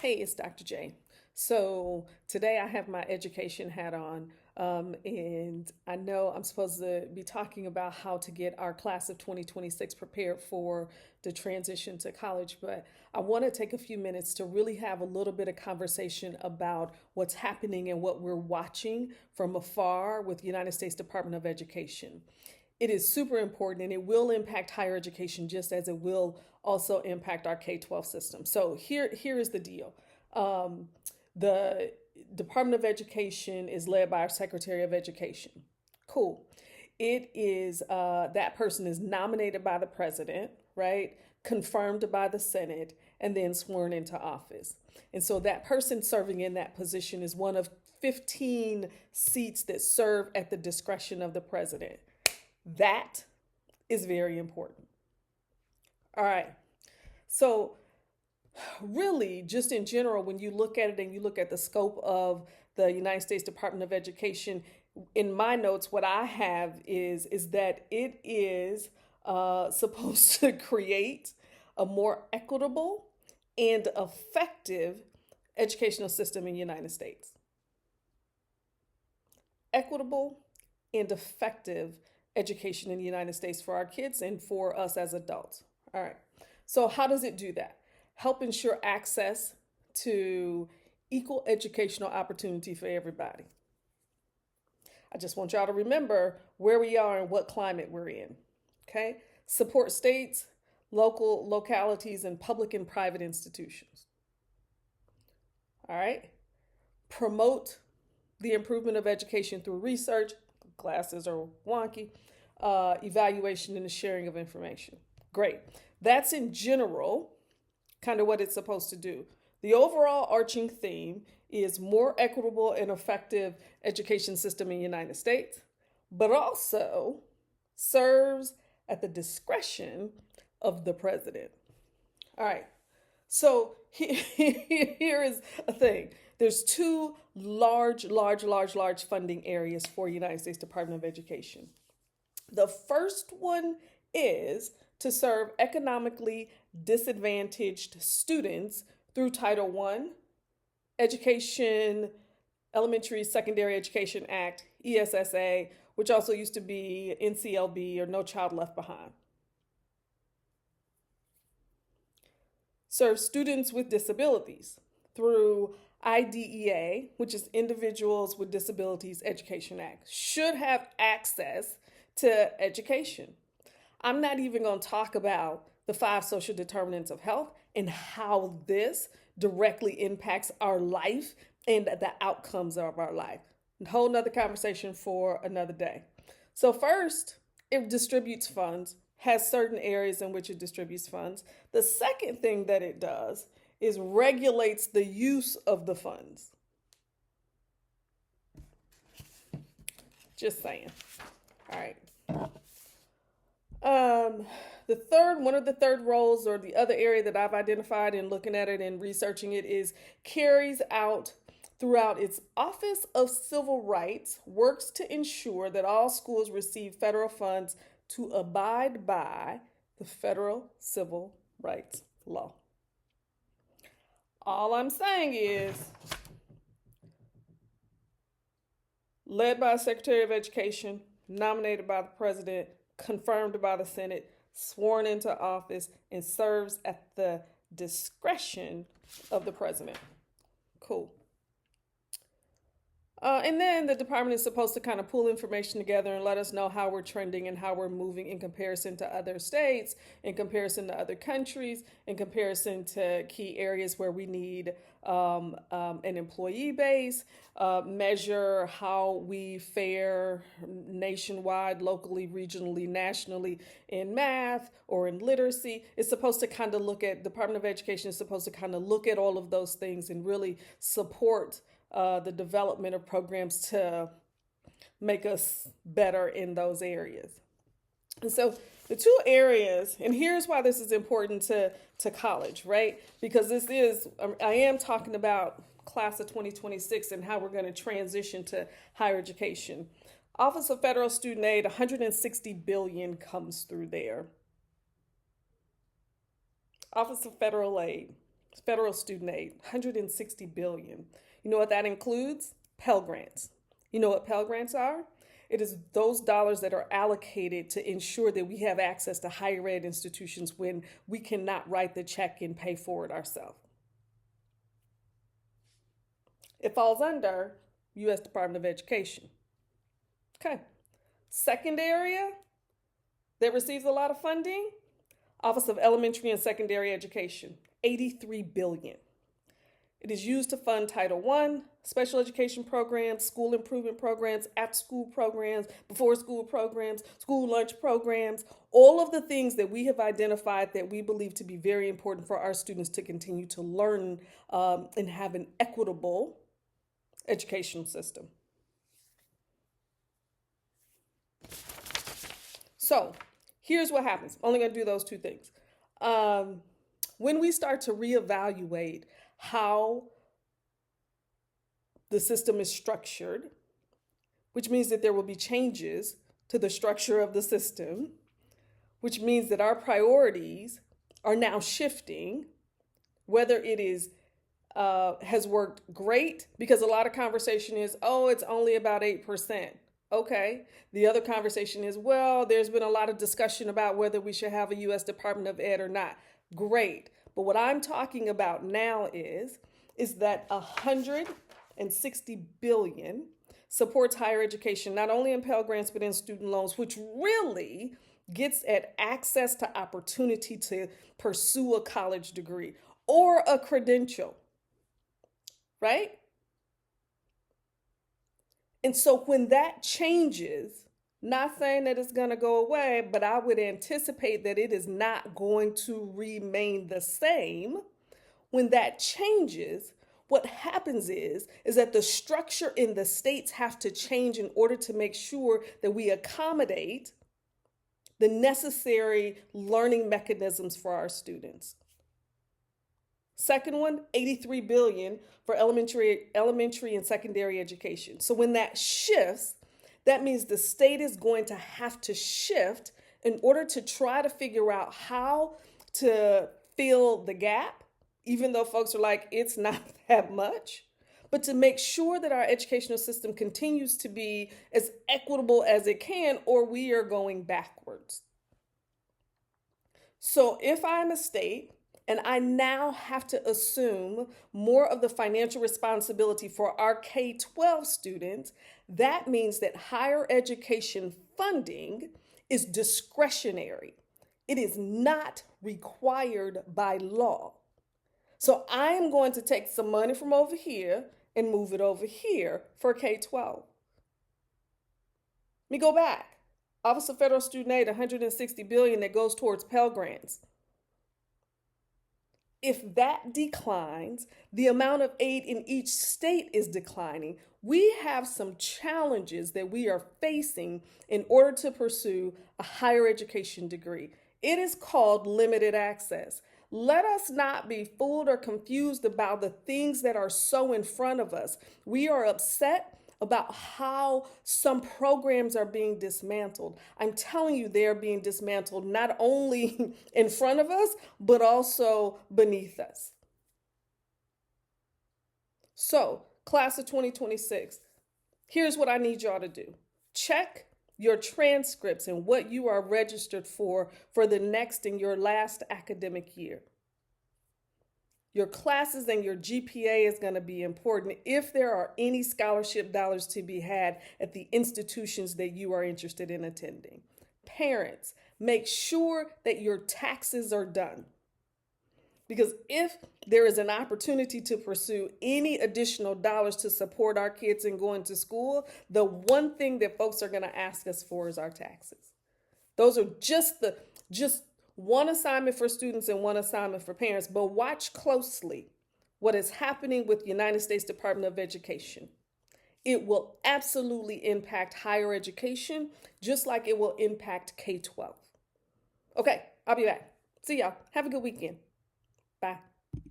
Hey, it's Dr. J. So today I have my education hat on, and I know I'm supposed to be talking about how to get our class of 2026 prepared for the transition to college, but I want to take a few minutes to really have a little bit of conversation about what's happening and what we're watching from afar with the United States Department of Education. It is super important and it will impact higher education just as it will also impact our K-12 system. So here is the deal. Um, the Department of Education is led by our Secretary of Education. Cool. It is that person is nominated by the president, right? Confirmed by the Senate, and then sworn into office. And so that person serving in that position is one of 15 seats that serve at the discretion of the president. That is very important. All right. So, really, just in general, when you look at it and you look at the scope of the United States Department of Education, in my notes, what I have is that it is supposed to create a more equitable and effective educational system in the United States. Equitable and effective education in the United States for our kids and for us as adults. All right. So, how does it do that? Help ensure access to equal educational opportunity for everybody. I just want y'all to remember where we are and what climate we're in. Okay? Support states, local localities, and public and private institutions. All right? Promote the improvement of education through research, classes are wonky, evaluation, and the sharing of information. Great. That's in general kind of what it's supposed to do. The overall arching theme is more equitable and effective education system in the United States, but also serves at the discretion of the president. All right. So here is a thing. There's two large funding areas for United States Department of Education. The first one is to serve economically disadvantaged students through Title I, Education, Elementary Secondary Education Act, ESSA, which also used to be NCLB or No Child Left Behind. Serve students with disabilities through IDEA, which is Individuals with Disabilities Education Act, should have access to education. I'm not even going to talk about the 5 social determinants of health and how this directly impacts our life and the outcomes of our life. A whole nother conversation for another day. So first, it distributes funds, has certain areas in which it distributes funds. The second thing that it does is regulates the use of the funds. Just saying. All right. One of the third roles, or the other area that I've identified in looking at it and researching it, is carries out throughout its Office of Civil Rights, works to ensure that all schools receive federal funds to abide by the federal civil rights law. All I'm saying is, led by a Secretary of Education, nominated by the President, confirmed by the Senate, sworn into office, and serves at the discretion of the President. Cool. And then the department is supposed to kind of pull information together and let us know how we're trending and how we're moving in comparison to other states, in comparison to other countries, in comparison to key areas where we need an employee base, measure how we fare nationwide, locally, regionally, nationally in math or in literacy. It's supposed to kind of Department of Education is supposed to kind of look at all of those things and really support the development of programs to make us better in those areas. And so the two areas, and here's why this is important to college, right? Because I am talking about class of 2026 and how we're going to transition to higher education. Office of Federal Student Aid, 160 billion comes through there. Office of Federal Aid, Federal student aid, 160 billion. You know what that includes? Pell Grants. You know what Pell Grants are? It is those dollars that are allocated to ensure that we have access to higher ed institutions when we cannot write the check and pay for it ourselves. It falls under U.S. Department of Education. Okay. Second area that receives a lot of funding, Office of Elementary and Secondary Education, 83 billion. It is used to fund Title I, special education programs, school improvement programs, after-school programs, before-school programs, school lunch programs, all of the things that we have identified that we believe to be very important for our students to continue to learn and have an equitable educational system. So here's what happens. I'm only going to do those two things. When we start to reevaluate how the system is structured, which means that there will be changes to the structure of the system, which means that our priorities are now shifting, whether it is has worked great, because a lot of conversation is, oh, it's only about 8%. Okay. The other conversation is, well, there's been a lot of discussion about whether we should have a U.S. Department of Ed or not. Great. But what I'm talking about now is that 160 billion supports higher education, not only in Pell Grants, but in student loans, which really gets at access to opportunity to pursue a college degree or a credential, right? And so when that changes, not saying that it's going to go away, but I would anticipate that it is not going to remain the same. When that changes, what happens is that the structure in the states have to change in order to make sure that we accommodate the necessary learning mechanisms for our students. Second one, 83 billion for elementary and secondary education. So when that shifts, that means the state is going to have to shift in order to try to figure out how to fill the gap, even though folks are like, it's not that much, but to make sure that our educational system continues to be as equitable as it can, or we are going backwards. So if I'm a state and I now have to assume more of the financial responsibility for our K-12 students, that means that higher education funding is discretionary. It is not required by law. So I'm going to take some money from over here and move it over here for K-12. Let me go back. Office of Federal Student Aid, 160 billion that goes towards Pell Grants. If that declines, the amount of aid in each state is declining. We have some challenges that we are facing in order to pursue a higher education degree. It is called limited access. Let us not be fooled or confused about the things that are so in front of us. We are upset about how some programs are being dismantled. I'm telling you, they're being dismantled not only in front of us, but also beneath us. So, class of 2026, here's what I need y'all to do. Check your transcripts and what you are registered for the next and your last academic year. Your classes and your GPA is going to be important if there are any scholarship dollars to be had at the institutions that you are interested in attending. Parents, make sure that your taxes are done. Because if there is an opportunity to pursue any additional dollars to support our kids in going to school, the one thing that folks are going to ask us for is our taxes. Those are just one assignment for students and one assignment for parents, but watch closely what is happening with the United States Department of Education. It will absolutely impact higher education, just like it will impact K-12. Okay, I'll be back. See y'all. Have a good weekend. Bye.